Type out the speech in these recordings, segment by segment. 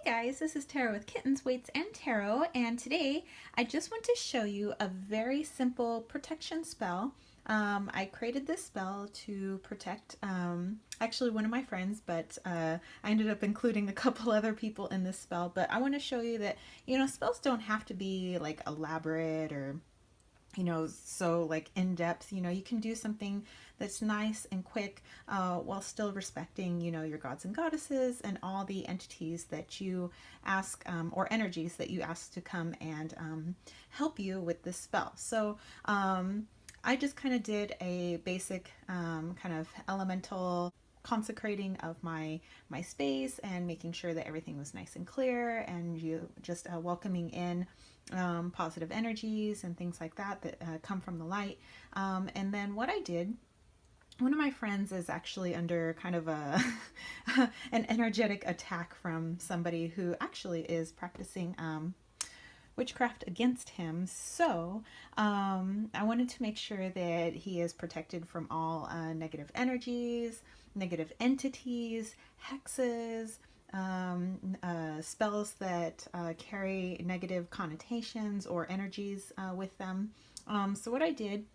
Guys, this is Tarot with Kittens, Weights, and Tarot, and today I just want to show you a very simple protection spell. I created this spell to protect actually one of my friends, but I ended up including a couple other people in this spell. But I want to show you that, spells don't have to be like elaborate or so like in depth. You can do something that's nice and quick while still respecting, your gods and goddesses and all the entities that you ask or energies that you ask to come and help you with this spell. So I just kind of did a basic kind of elemental consecrating of my space and making sure that everything was nice and clear, and you just welcoming in positive energies and things like that come from the light. And then what I did, one of my friends is actually under kind of an energetic attack from somebody who actually is practicing witchcraft against him. So I wanted to make sure that he is protected from all negative energies, negative entities, hexes, spells that carry negative connotations or energies with them. So what I did,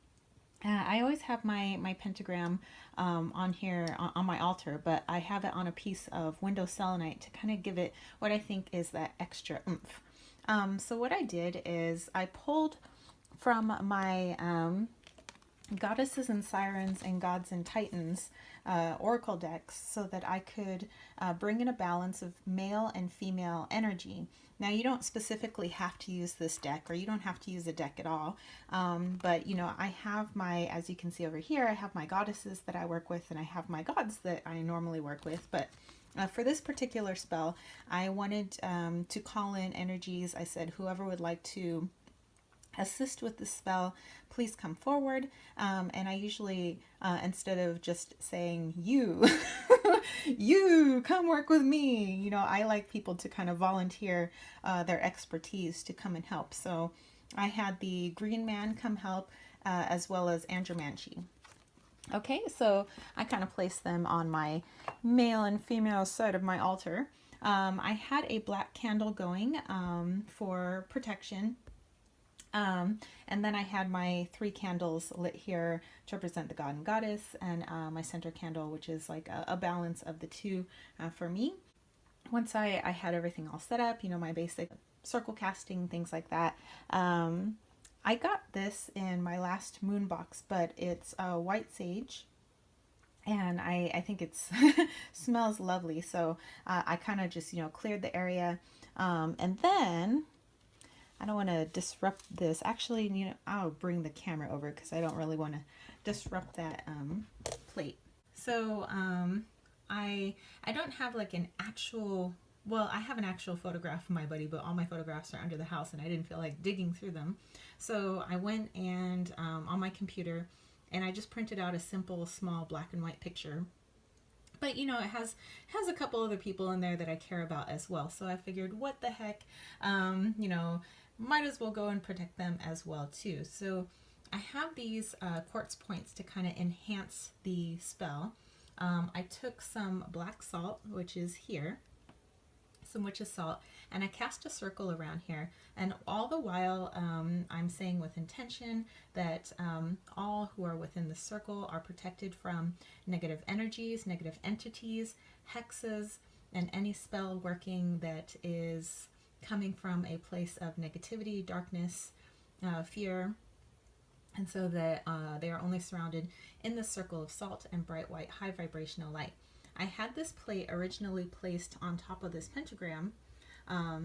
I always have my pentagram on here on my altar, but I have it on a piece of window selenite to kind of give it what I think is that extra oomph. So what I did is I pulled from my Goddesses and Sirens and Gods and Titans oracle decks so that I could bring in a balance of male and female energy. Now, you don't specifically have to use this deck, or you don't have to use a deck at all, but I have my, as you can see over here, I have my goddesses that I work with, and I have my gods that I normally work with. But for this particular spell, I wanted to call in energies. I said, whoever would like to assist with the spell, please come forward. And I usually, instead of just saying you, you come work with me, I like people to kind of volunteer their expertise to come and help. So I had the Green Man come help, as well as Andromancy. Okay, so I kind of placed them on my male and female side of my altar. I had a black candle going for protection. And then I had my 3 candles lit here to represent the god and goddess, and my center candle, which is like a balance of the two for me. Once I had everything all set up, my basic circle casting, things like that. I got this in my last moon box, but it's white sage, and I think it's smells lovely. So I kind of just, cleared the area. And then I don't want to disrupt this. Actually, I'll bring the camera over because I don't really want to disrupt that plate. So I don't have like an actual, well, I have an actual photograph of my buddy, but all my photographs are under the house and I didn't feel like digging through them. So I went and on my computer, and I just printed out a simple, small black and white picture. But it has a couple other people in there that I care about as well. So I figured, what the heck, might as well go and protect them as well too. So I have these quartz points to kind of enhance the spell. I took some black salt, which is here, some witch's salt, and I cast a circle around here. And all the while I'm saying with intention that all who are within the circle are protected from negative energies, negative entities, hexes, and any spell working that is coming from a place of negativity, darkness, fear. And so that they are only surrounded in the circle of salt and bright white high vibrational light. I had this plate originally placed on top of this pentagram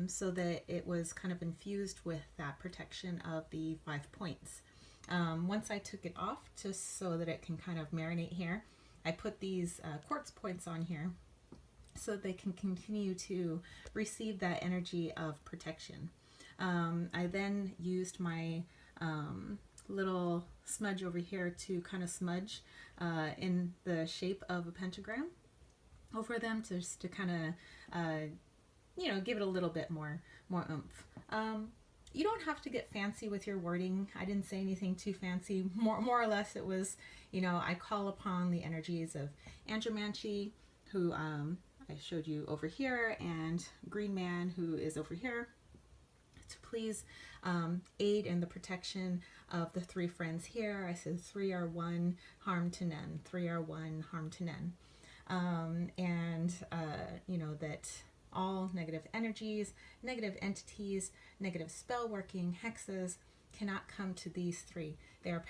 so that it was kind of infused with that protection of the 5 points. Once I took it off, just so that it can kind of marinate here, I put these quartz points on here so they can continue to receive that energy of protection. I then used my little smudge over here to kind of smudge in the shape of a pentagram over them, just to kind of give it a little bit more oomph. You don't have to get fancy with your wording. I didn't say anything too fancy. More or less it was, I call upon the energies of Andromancy, who I showed you over here, and Green Man, who is over here, to please aid in the protection of the three friends here. I said 3 are 1, harm to none. 3 are 1, harm to none. You know, that all negative energies, negative entities, negative spell working, hexes cannot come to these three. They are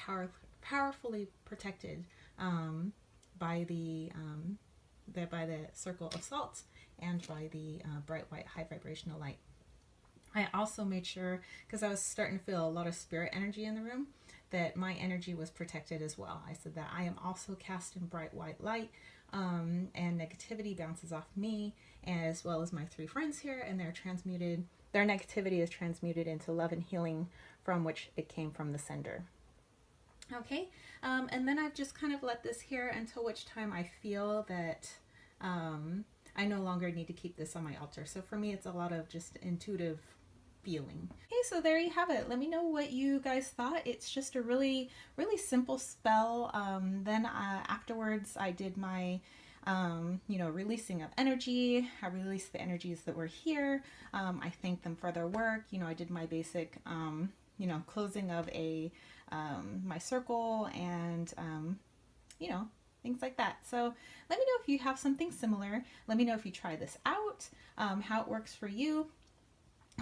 powerfully protected by the circle of salt and by the bright white high vibrational light. I also made sure, because I was starting to feel a lot of spirit energy in the room, that my energy was protected as well. I said that I am also cast in bright white light, and negativity bounces off me as well as my three friends here, and their negativity is transmuted into love and healing, from which it came from the sender. Okay, and then I've just kind of let this here until which time I feel that I no longer need to keep this on my altar. So for me, it's a lot of just intuitive feeling. Okay, so there you have it. Let me know what you guys thought. It's just a really, really simple spell. Then afterwards, I did my you know, releasing of energy. I released the energies that were here. I thanked them for their work. You know, I did my basic, you know, closing of my circle, and you know, things like that. So let me know if you have something similar. Let me know if you try this out, how it works for you.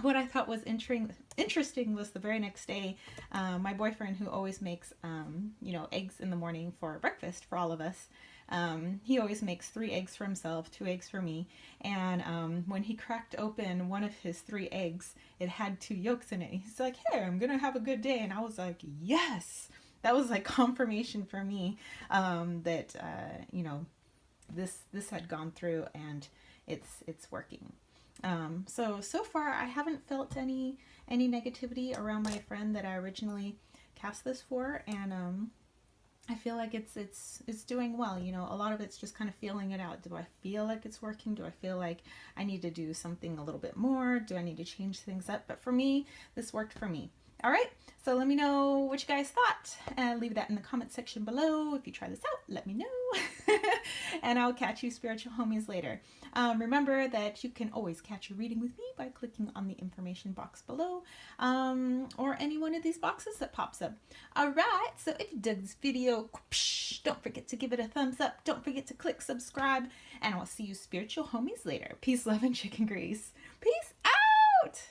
What I thought was interesting was the very next day, my boyfriend, who always makes, you know, eggs in the morning for breakfast for all of us, he always makes 3 eggs for himself, 2 eggs for me. And when he cracked open one of his 3 eggs, it had 2 yolks in it. He's like, "Hey, I'm gonna have a good day." And I was like, yes! That was like confirmation for me that you know, this had gone through and it's working. So far I haven't felt any negativity around my friend that I originally cast this for, and I feel like it's doing well. You know, a lot of it's just kind of feeling it out. Do I feel like it's working? Do I feel like I need to do something a little bit more? Do I need to change things up? But for me, this worked for me. All right, so let me know what you guys thought, and leave that in the comment section below. If you try this out, let me know. And I'll catch you spiritual homies later. Remember that you can always catch a reading with me by clicking on the information box below, or any one of these boxes that pops up. All right, so if you dug this video, don't forget to give it a thumbs up. Don't forget to click subscribe, and I'll see you spiritual homies later. Peace, love, and chicken grease. Peace out!